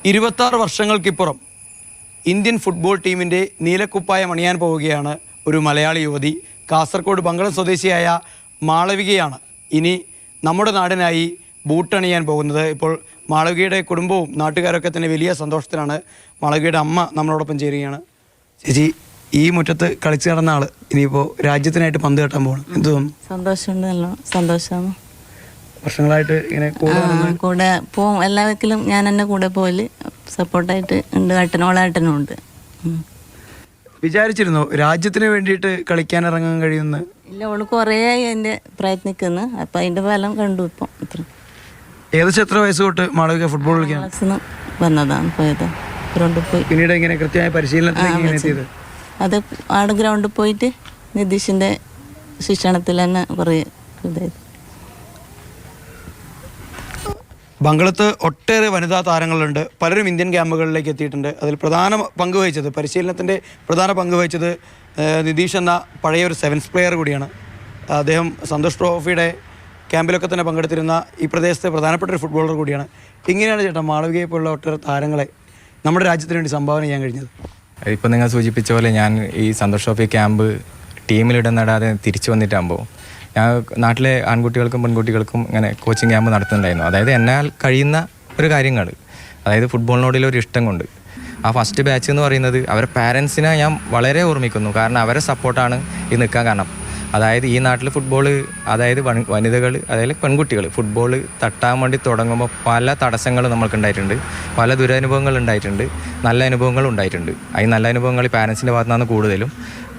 26 വർഷങ്ങൾക്കിപ്പുറം Indian football ടീമിൻ്റെ നീലക്കുപ്പായം അണിയാൻ പോവുകയാണ് ഒരു മലയാളി യുവതി. കാസർഗോഡ് ബംഗളം സ്വദേശിയായ മാളവികയാണ് ഇനി നമ്മുടെ നാടിനായി ബൂട്ടണിയാൻ പോകുന്നത്. ഇപ്പോൾ മാളവികയുടെ കുടുംബവും നാട്ടുകാരൊക്കെ തന്നെ വലിയ സന്തോഷത്തിലാണ്. മാളവികയുടെ അമ്മ നമ്മളോടൊപ്പം ചേരുകയാണ്. ചേച്ചി, ഈ മുറ്റത്ത് കളിച്ചു നടന്ന ആൾ ഇനിയിപ്പോൾ രാജ്യത്തിനായിട്ട് പന്ത് കെട്ടാൻ പോകണം, എന്ത് തോന്നുന്നു? സന്തോഷമുണ്ട്, നല്ല സന്തോഷമാണ്. വർഷങ്ങളായിട്ട് ഇങ്ങനെ കൂടെ പോവും, എല്ലാ വക്കിലും ഞാൻ എന്നെ കൂടെ പോയി സപ്പോർട്ടായിട്ട് ഉണ്ട്. ഏട്ടനും ഉണ്ട്. വിചാരിച്ചിരുന്നോ രാജ്യത്തിന് വേണ്ടിയിട്ട് കളിക്കാൻ ഇറങ്ങാൻ കഴിയുമെന്ന്? ഇല്ല, അവള് കുറേ എൻ്റെ പ്രയത്നിക്കുന്നു. അപ്പം അതിൻ്റെ ഫലം കണ്ടു. ഇപ്പം ഇത്ര ഏകദേശം എത്ര വയസ്സ് തൊട്ട് മാളവിക ഫുട്ബോൾ കളിക്കാൻ വന്നതാണ്, പോയത് ഗ്രൗണ്ടിൽ പോയി. പിന്നീട് ഇങ്ങനെ കൃത്യമായ പരിശീലനത്തിലേക്ക് അത് ആടെ ഗ്രൗണ്ടിൽ പോയിട്ട് നിതീഷിൻ്റെ ശിക്ഷണത്തിൽ തന്നെ കുറേ ഇതായത്. ബംഗളത്ത് ഒട്ടേറെ വനിതാ താരങ്ങളുണ്ട്. പലരും ഇന്ത്യൻ ക്യാമ്പുകളിലേക്ക് എത്തിയിട്ടുണ്ട്. അതിൽ പ്രധാന പങ്ക് വഹിച്ചത്, പരിശീലനത്തിൻ്റെ പ്രധാന പങ്ക് വഹിച്ചത് നിതീഷ് എന്ന പഴയ ഒരു സെവൻസ് പ്ലെയർ കൂടിയാണ്. അദ്ദേഹം സന്തോഷ് ട്രോഫിയുടെ ക്യാമ്പിലൊക്കെ തന്നെ പങ്കെടുത്തിരുന്ന ഈ പ്രദേശത്തെ പ്രധാനപ്പെട്ട ഒരു ഫുട്ബോളർ കൂടിയാണ്. ഇങ്ങനെയാണ് ചേട്ടാ മാളവികയെ പോലുള്ള ഒട്ടേറെ താരങ്ങളെ നമ്മുടെ രാജ്യത്തിന് വേണ്ടി സംഭാവന ചെയ്യാൻ കഴിഞ്ഞത്. ഇപ്പോൾ നിങ്ങൾ സൂചിപ്പിച്ച പോലെ ഞാൻ ഈ സന്തോഷ് ട്രോഫി ക്യാമ്പ് ടീമിലിടന്നിടാതെ തിരിച്ചു വന്നിട്ടാകുമ്പോൾ ഞാൻ നാട്ടിലെ ആൺകുട്ടികൾക്കും പെൺകുട്ടികൾക്കും ഇങ്ങനെ കോച്ചിങ് ക്യാമ്പ് നടത്തുന്നുണ്ടായിരുന്നു. അതായത് എന്നാൽ കഴിയുന്ന ഒരു കാര്യങ്ങൾ, അതായത് ഫുട്ബോളിനോടുള്ള ഒരു ഇഷ്ടം കൊണ്ട്. ആ ഫസ്റ്റ് ബാച്ച് എന്ന് പറയുന്നത് അവരെ പാരൻസിനെ ഞാൻ വളരെ ഓർമ്മിക്കുന്നു. കാരണം അവരെ സപ്പോർട്ടാണ് ഈ നിൽക്കാൻ കാരണം. അതായത് ഈ നാട്ടിൽ ഫുട്ബോൾ, അതായത് വനിതകൾ, അതായത് പെൺകുട്ടികൾ ഫുട്ബോൾ തട്ടാൻ വേണ്ടി തുടങ്ങുമ്പോൾ പല തടസ്സങ്ങൾ നമ്മൾക്കുണ്ടായിട്ടുണ്ട്, പല ദുരനുഭവങ്ങൾ ഉണ്ടായിട്ടുണ്ട്, നല്ല അനുഭവങ്ങളും ഉണ്ടായിട്ടുണ്ട്. ഈ നല്ല അനുഭവങ്ങൾ പാരൻസിൻ്റെ ഭാഗത്തു നിന്നാണ് കൂടുതലും.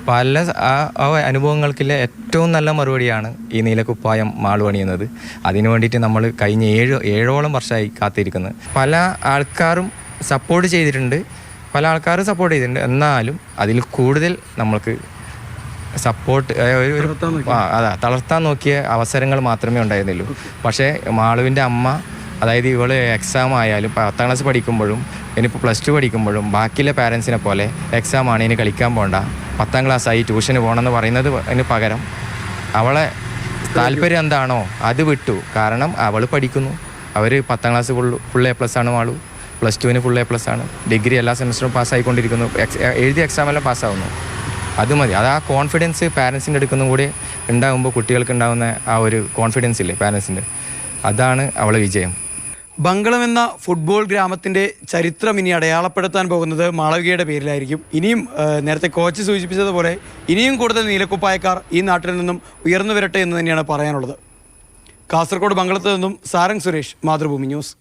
പല ആ അനുഭവങ്ങൾക്കുള്ള ഏറ്റവും നല്ല മറുപടിയാണ് ഈ നീലക്കുപ്പായം മാളു അണിയുന്നത്. അതിനു വേണ്ടിയിട്ട് നമ്മൾ കഴിഞ്ഞ ഏഴോളം വർഷമായി കാത്തിരിക്കുന്നത്. പല ആൾക്കാരും സപ്പോർട്ട് ചെയ്തിട്ടുണ്ട്, എന്നാലും അതിൽ കൂടുതൽ നമ്മൾക്ക് സപ്പോർട്ട് തളർത്താൻ നോക്കിയ അവസരങ്ങൾ മാത്രമേ ഉണ്ടായിരുന്നുള്ളൂ. പക്ഷേ മാളുവിൻ്റെ അമ്മ, അതായത് ഇവള് എക്സാം ആയാലും 10ാം ക്ലാസ് പഠിക്കുമ്പോഴും ഇനിയിപ്പോൾ +2 പഠിക്കുമ്പോഴും ബാക്കിയുള്ള പാരൻസിനെ പോലെ എക്സാമാണ് ഇനി കളിക്കാൻ പോകണ്ട, 10ാം ക്ലാസ്സായി ട്യൂഷന് പോകണമെന്ന് പറയുന്നതിന് പകരം അവളെ താല്പര്യം എന്താണോ അത് വിട്ടു. കാരണം അവൾ പഠിക്കുന്നു, അവർ 10ാം ക്ലാസ് ഫുൾ A+ ആണ് മാളു, +2 ഫുൾ A+ ആണ്, ഡിഗ്രി എല്ലാ സെമസ്റ്ററും പാസ്സായിക്കൊണ്ടിരിക്കുന്നു, എഴുതിയ എക്സാമെല്ലാം പാസ്സാവുന്നു. അത് മതി. അത് ആ കോൺഫിഡൻസ് പാരൻസിൻ്റെ അടുക്കുന്നതും കൂടി ഉണ്ടാകുമ്പോൾ കുട്ടികൾക്ക് ഉണ്ടാകുന്ന ആ ഒരു കോൺഫിഡൻസ് ഇല്ലേ പാരൻസിൻ്റെ, അതാണ് അവളെ വിജയം. ബംഗളം എന്ന ഫുട്ബോൾ ഗ്രാമത്തിൻ്റെ ചരിത്രം ഇനി അടയാളപ്പെടുത്താൻ പോകുന്നത് മാളവികയുടെ പേരിലായിരിക്കും. ഇനിയും നേരത്തെ കോച്ച് സൂചിപ്പിച്ചതുപോലെ ഇനിയും കൂടുതൽ നീലക്കുപ്പായക്കാർ ഈ നാട്ടിൽ നിന്നും ഉയർന്നു വരട്ടെ എന്ന് തന്നെയാണ് പറയാനുള്ളത്. കാസർഗോഡ് ബംഗളത്ത് നിന്നും സാരംഗ് സുരേഷ്, മാതൃഭൂമി ന്യൂസ്.